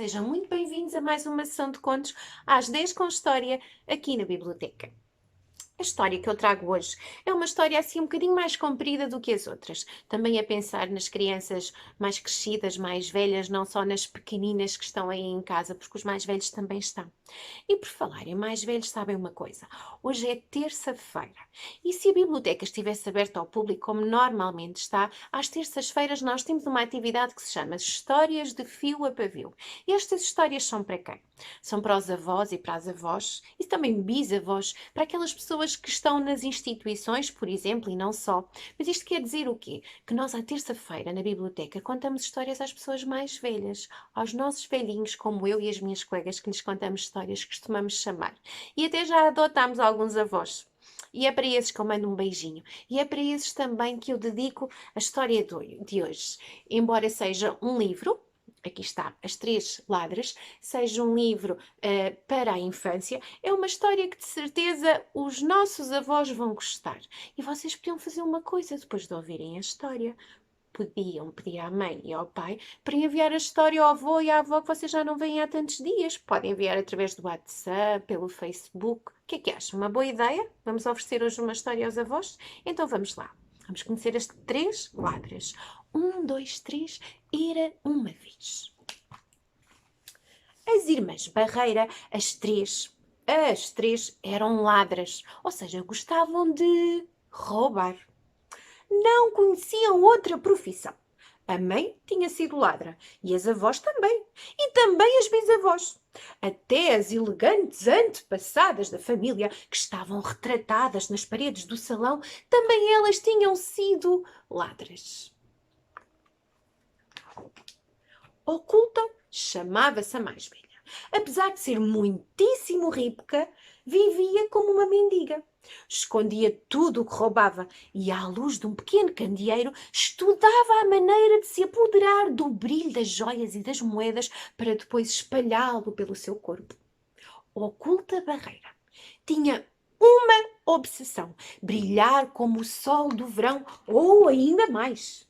Sejam muito bem-vindos a mais uma sessão de contos às 10 com história aqui na biblioteca. A história que eu trago hoje é uma história assim um bocadinho mais comprida do que as outras. Também a pensar nas crianças mais crescidas, mais velhas, não só nas pequeninas que estão aí em casa, porque os mais velhos também estão. E por falar em mais velhos, sabem uma coisa? Hoje é terça-feira. E se a biblioteca estivesse aberta ao público, como normalmente está, às terças-feiras nós temos uma atividade que se chama Histórias de Fio a Pavio. E estas histórias são para quem? São para os avós e para as avós, e também bisavós, para aquelas pessoas que estão nas instituições, por exemplo, e não só. Mas isto quer dizer o quê? Que nós, à terça-feira, na biblioteca, contamos histórias às pessoas mais velhas, aos nossos velhinhos, como eu e as minhas colegas, que lhes contamos histórias, que costumamos chamar. E até já adotámos alguns avós. E é para esses que eu mando um beijinho. E é para esses também que eu dedico a história de hoje. Embora seja um livro, aqui está, As Três Ladras, seja um livro para a infância, é uma história que de certeza os nossos avós vão gostar. E vocês podiam fazer uma coisa depois de ouvirem a história. Podiam pedir à mãe e ao pai para enviar a história ao avô e à avó que vocês já não veem há tantos dias. Podem enviar através do WhatsApp, pelo Facebook. O que acham? Uma boa ideia? Vamos oferecer hoje uma história aos avós? Então vamos lá. Vamos conhecer as três ladras. 1, 2, 3, era uma vez. As irmãs Barreira, as três eram ladras, ou seja, gostavam de roubar. Não conheciam outra profissão. A mãe tinha sido ladra e as avós também. E também as bisavós. Até as elegantes antepassadas da família, que estavam retratadas nas paredes do salão, também elas tinham sido ladras. Oculta chamava-se a mais velha. Apesar de ser muitíssimo rica, vivia como uma mendiga. Escondia tudo o que roubava e, à luz de um pequeno candeeiro, estudava a maneira de se apoderar do brilho das joias e das moedas para depois espalhá-lo pelo seu corpo. Oculta Barreira tinha uma obsessão: brilhar como o sol do verão ou ainda mais.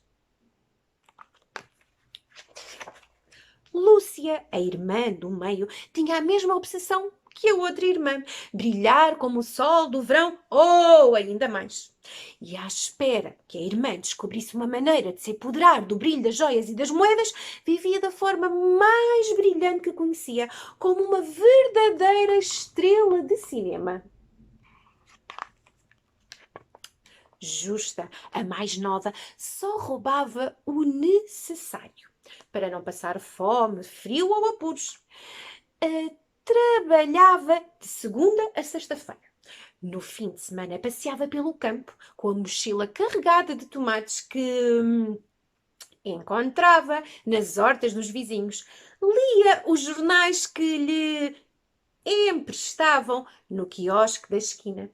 Lúcia, a irmã do meio, tinha a mesma obsessão que a outra irmã: brilhar como o sol do verão ou ainda mais. E à espera que a irmã descobrisse uma maneira de se apoderar do brilho das joias e das moedas, vivia da forma mais brilhante que conhecia, como uma verdadeira estrela de cinema. Justa, a mais nova, só roubava o necessário para não passar fome, frio ou apuros. Trabalhava de segunda a sexta-feira. No fim de semana passeava pelo campo com a mochila carregada de tomates que encontrava nas hortas dos vizinhos. Lia os jornais que lhe emprestavam no quiosque da esquina.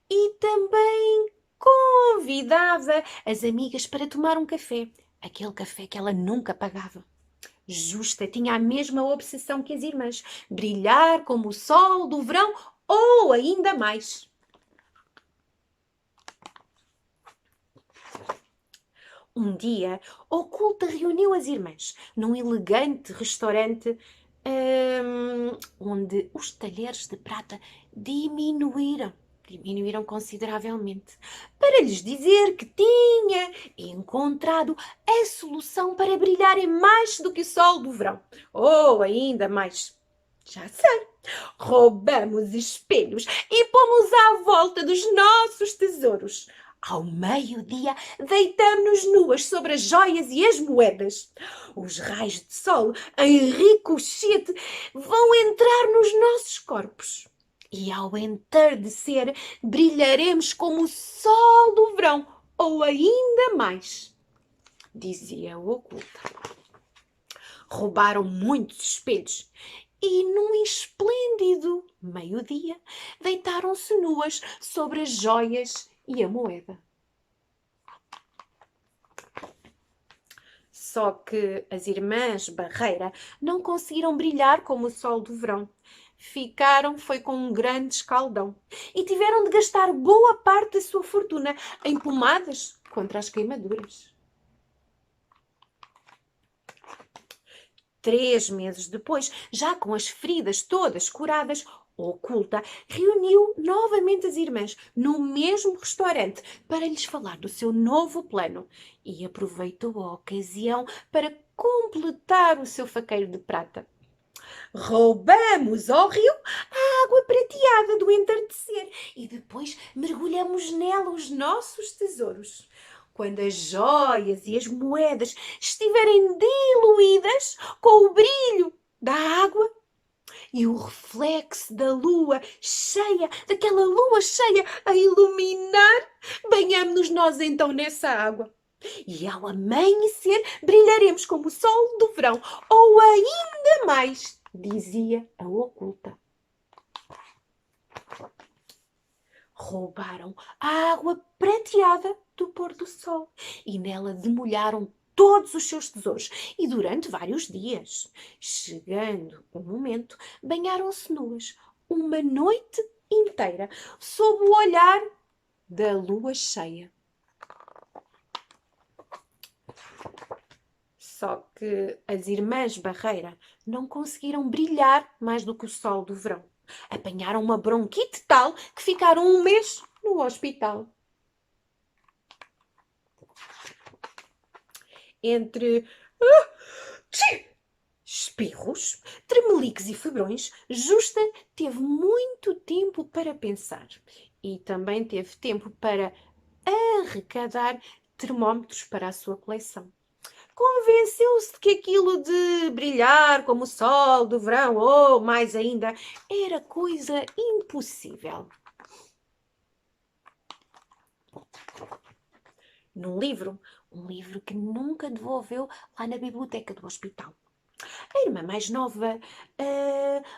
E também convidava as amigas para tomar um café. Aquele café que ela nunca pagava. Justa tinha a mesma obsessão que as irmãs: brilhar como o sol do verão ou ainda mais. Um dia, Oculta reuniu as irmãs num elegante restaurante onde os talheres de prata diminuíram consideravelmente, para lhes dizer que tinha encontrado a solução para brilharem mais do que o sol do verão, ou ainda mais. Já sei, roubamos espelhos e pomos à volta dos nossos tesouros. Ao meio-dia, deitamo-nos nuas sobre as joias e as moedas. Os raios de sol, em ricochete, vão entrar nos nossos corpos. E ao entardecer, brilharemos como o sol do verão, ou ainda mais, dizia o Oculta. Roubaram muitos espelhos e, num esplêndido meio-dia, deitaram-se nuas sobre as joias e a moeda. Só que as irmãs Barreira não conseguiram brilhar como o sol do verão. Ficaram foi com um grande escaldão e tiveram de gastar boa parte da sua fortuna em pomadas contra as queimaduras. 3 meses depois, já com as feridas todas curadas, Oculta reuniu novamente as irmãs no mesmo restaurante para lhes falar do seu novo plano e aproveitou a ocasião para completar o seu faqueiro de prata. Roubamos ao rio a água prateada do entardecer e depois mergulhamos nela os nossos tesouros. Quando as joias e as moedas estiverem diluídas com o brilho da água e o reflexo da lua cheia, daquela lua cheia a iluminar, banhamos-nos nós então nessa água. E ao amanhecer brilharemos como o sol do verão, ou ainda mais, dizia a Oculta. Roubaram a água prateada do pôr do sol e nela demolharam todos os seus tesouros e durante vários dias. Chegando o momento, banharam-se nuas uma noite inteira sob o olhar da lua cheia. Só que as irmãs Barreira não conseguiram brilhar mais do que o sol do verão. Apanharam uma bronquite tal que ficaram um mês no hospital. Entre espirros, tremeliques e febrões, Justa teve muito tempo para pensar e também teve tempo para arrecadar termómetros para a sua coleção. Convenceu-se de que aquilo de brilhar como o sol do verão, ou mais ainda, era coisa impossível. Um livro que nunca devolveu lá na biblioteca do hospital. A irmã mais nova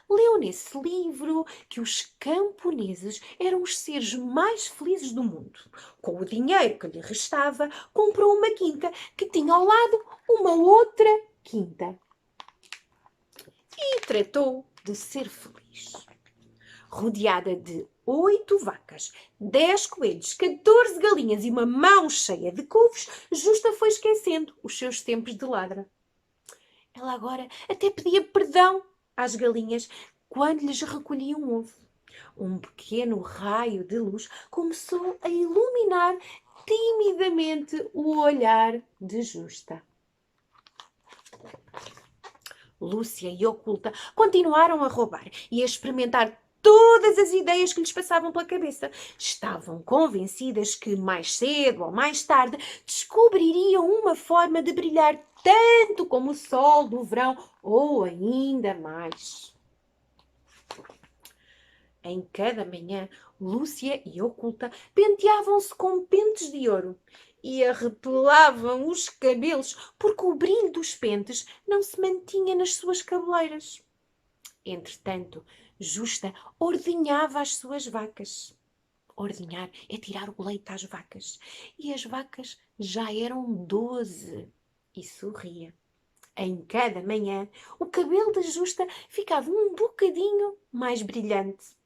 leu nesse livro que os camponeses eram os seres mais felizes do mundo. Com o dinheiro que lhe restava, comprou uma quinta que tinha ao lado uma outra quinta. E tratou de ser feliz. Rodeada de 8 vacas, 10 coelhos, 14 galinhas e uma mão cheia de couves, Justa foi esquecendo os seus tempos de ladra. Ela agora até pedia perdão às galinhas quando lhes recolhia um ovo. Um pequeno raio de luz começou a iluminar timidamente o olhar de Justa. Lúcia e Oculta continuaram a roubar e a experimentar todas as ideias que lhes passavam pela cabeça. Estavam convencidas que mais cedo ou mais tarde descobririam uma forma de brilhar tanto como o sol do verão ou ainda mais. Em cada manhã, Lúcia e Oculta penteavam-se com pentes de ouro e arrepelavam os cabelos porque o brilho dos pentes não se mantinha nas suas cabeleiras. Entretanto, Justa ordenhava as suas vacas. Ordenhar é tirar o leite às vacas. E as vacas já eram 12. E sorria. Em cada manhã, o cabelo de Justa ficava um bocadinho mais brilhante.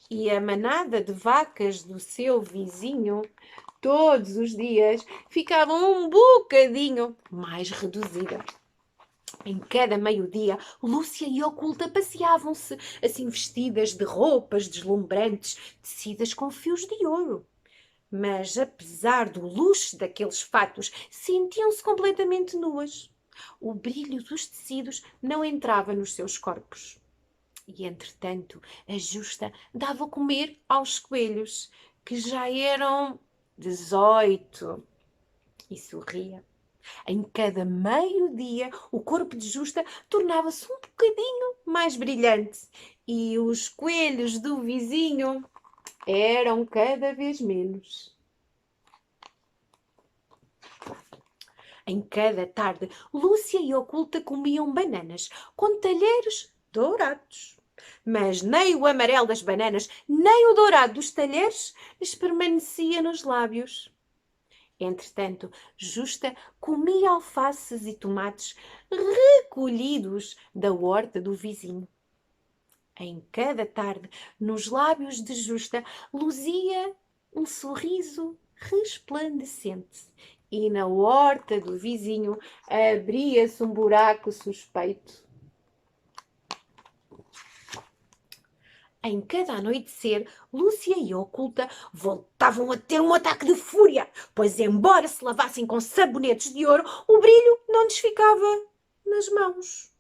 E a manada de vacas do seu vizinho, todos os dias, ficava um bocadinho mais reduzida. Em cada meio-dia, Lúcia e Oculta passeavam-se, assim vestidas de roupas deslumbrantes, tecidas com fios de ouro. Mas, apesar do luxo daqueles fatos, sentiam-se completamente nuas. O brilho dos tecidos não entrava nos seus corpos. E, entretanto, a Justa dava a comer aos coelhos, que já eram 18, e sorria. Em cada meio-dia, o corpo de Justa tornava-se um bocadinho mais brilhante e os coelhos do vizinho eram cada vez menos. Em cada tarde, Lúcia e Oculta comiam bananas com talheres dourados. Mas nem o amarelo das bananas, nem o dourado dos talheres lhes permanecia nos lábios. Entretanto, Justa comia alfaces e tomates recolhidos da horta do vizinho. Em cada tarde, nos lábios de Justa, luzia um sorriso resplandecente. E na horta do vizinho abria-se um buraco suspeito. Em cada anoitecer, Lúcia e Oculta voltavam a ter um ataque de fúria, pois, embora se lavassem com sabonetes de ouro, o brilho não lhes ficava nas mãos.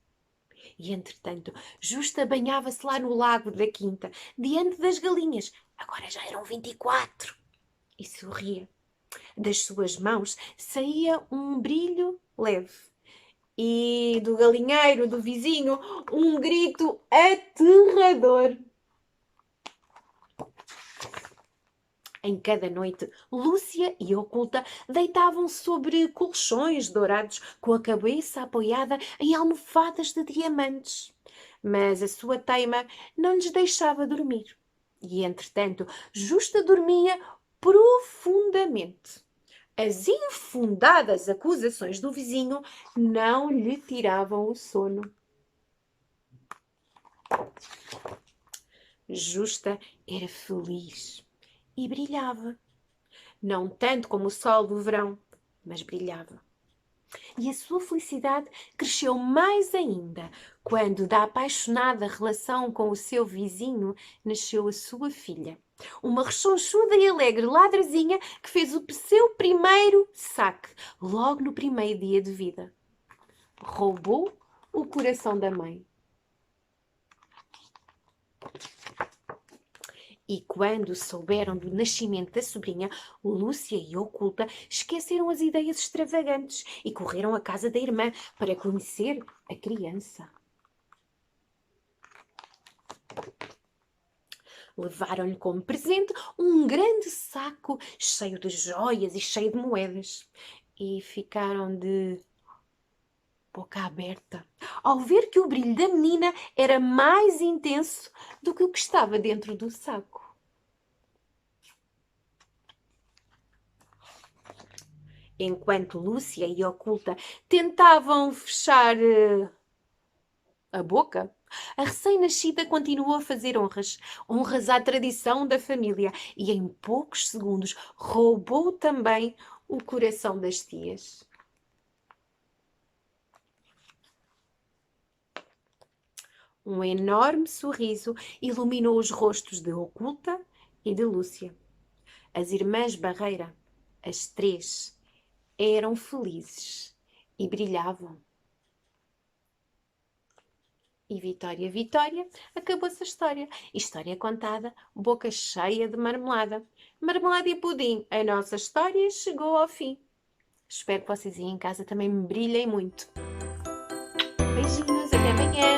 E, entretanto, Justa banhava-se lá no lago da quinta, diante das galinhas. Agora já eram 24. E sorria. Das suas mãos saía um brilho leve. E do galinheiro do vizinho, um grito aterrador. Em cada noite, Lúcia e Oculta deitavam sobre colchões dourados, com a cabeça apoiada em almofadas de diamantes. Mas a sua teima não lhes deixava dormir. E, entretanto, Justa dormia profundamente. As infundadas acusações do vizinho não lhe tiravam o sono. Justa era feliz e brilhava. Não tanto como o sol do verão, mas brilhava. E a sua felicidade cresceu mais ainda quando, da apaixonada relação com o seu vizinho, nasceu a sua filha. Uma rechonchuda e alegre ladrezinha que fez o seu primeiro saque, logo no primeiro dia de vida. Roubou o coração da mãe. E quando souberam do nascimento da sobrinha, Lúcia e Oculta esqueceram as ideias extravagantes e correram à casa da irmã para conhecer a criança. Levaram-lhe como presente um grande saco cheio de joias e cheio de moedas. E ficaram de boca aberta ao ver que o brilho da menina era mais intenso do que o que estava dentro do saco. Enquanto Lúcia e Oculta tentavam fechar a boca, a recém-nascida continuou a fazer honras à tradição da família e em poucos segundos roubou também o coração das tias. Um enorme sorriso iluminou os rostos de Oculta e de Lúcia. As irmãs Barreira, as três, eram felizes e brilhavam. E Vitória, Vitória, acabou-se a história. História contada, boca cheia de marmelada. Marmelada e pudim, a nossa história chegou ao fim. Espero que vocês aí em casa também me brilhem muito. Beijinhos, até amanhã!